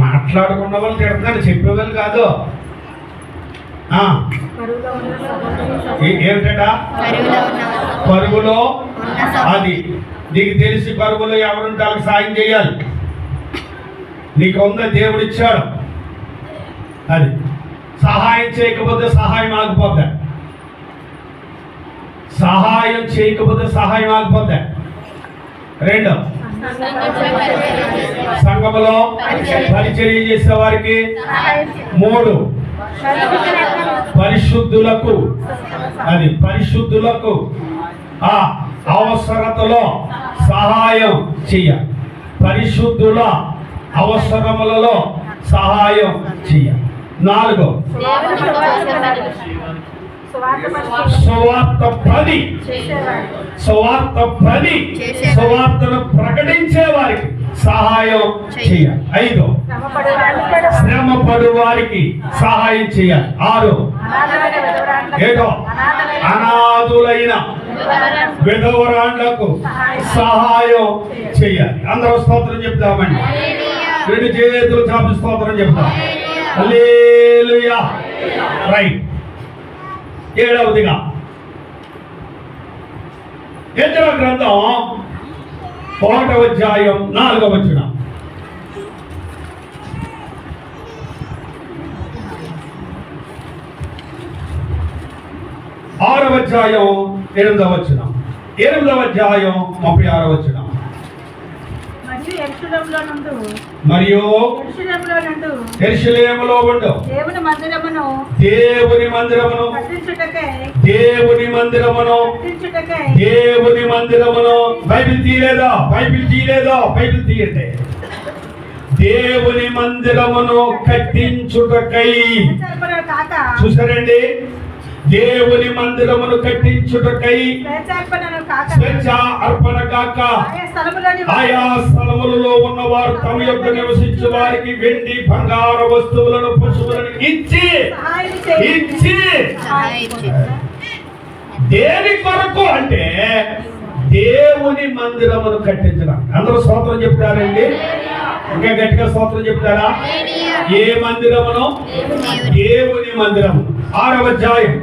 మాట్లాడుకున్న వాళ్ళు తిడతారు, చెప్పేవాళ్ళు కాదు. ఏమిటా పరుగులో? అది నీకు తెలిసి పరుగులో ఎవరుంటే వాళ్ళకి సాయం చేయాలి. నీకు ఉందా, దేవుడు ఇచ్చాడు. అది సహాయం చేయకపోతే సహాయం ఆగిపోద్దా? సహాయం చేయకపోతే సహాయం ఆగిపోద్దా? రెండు, సంఘములో పరిచర్య చేసే వారికి. మూడు, పరిశుద్ధులకు. అది పరిశుద్ధులకు ఆ అవసరతలో సహాయం చెయ్యాలి. పరిశుద్ధుల అవసరములలో సహాయం చెయ్యాలి. నాలుగో, సువార్త పని. సువార్తను ప్రకటించే వారికి సహాయం చేయాలి. ఐదు, శ్రమ పడు వారికి సహాయం చేయాలి. ఆరు, ఏడో, అనాథులైన విధవరాండ్లకు సహాయం చేయాలి. అందరూ స్తోత్రం చెప్తామండి. రెండు చేతులు చాపి స్తోత్రం చెప్తాం. హల్లెలూయా. రైట్. ఏడవదిగా యెజ్రా గ్రంథం 1వ అధ్యాయం 4వ వచనం. ఆరవ అధ్యాయం 8వ వచనం. 8వ అధ్యాయం 36వ వచనం. మరియు యెరూషలేములో ఉండు దేవుని మందిరమును బైబిల్ తీయలేదా? బైబిల్ తీయండి. దేవుని మందిరమును కట్టించుటకై. చూసారండి, దేవుని మందిరమును కట్టించుటకై స్వేచ్ఛ అర్పణ కాక ఆయా స్థలములలో ఉన్నవారు తమ యొక్క నివసించే వారికి వెండి బంగార వస్తువులను పశువులను ఇచ్చి దేని కొరకు అంటే దేవుని మందిరమును కట్టించడం. అందరూ స్తోత్రం చెప్తారండి. ఇంకా గట్టిగా స్తోత్రం చెప్తారా? ఏ మందిరమును? దేవుని మందిరము. 6వ అధ్యాయం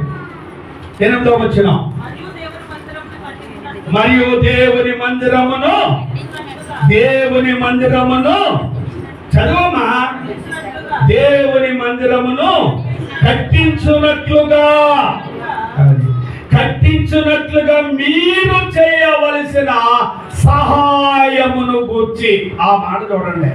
8వ వచనం. మరియు దేవుని మందిరమును చదువమా. దేవుని మందిరమును కట్టించున్నట్లుగా మీరు చేయవలసిన సహాయమును గూర్చి. ఆ మాట చూడండి.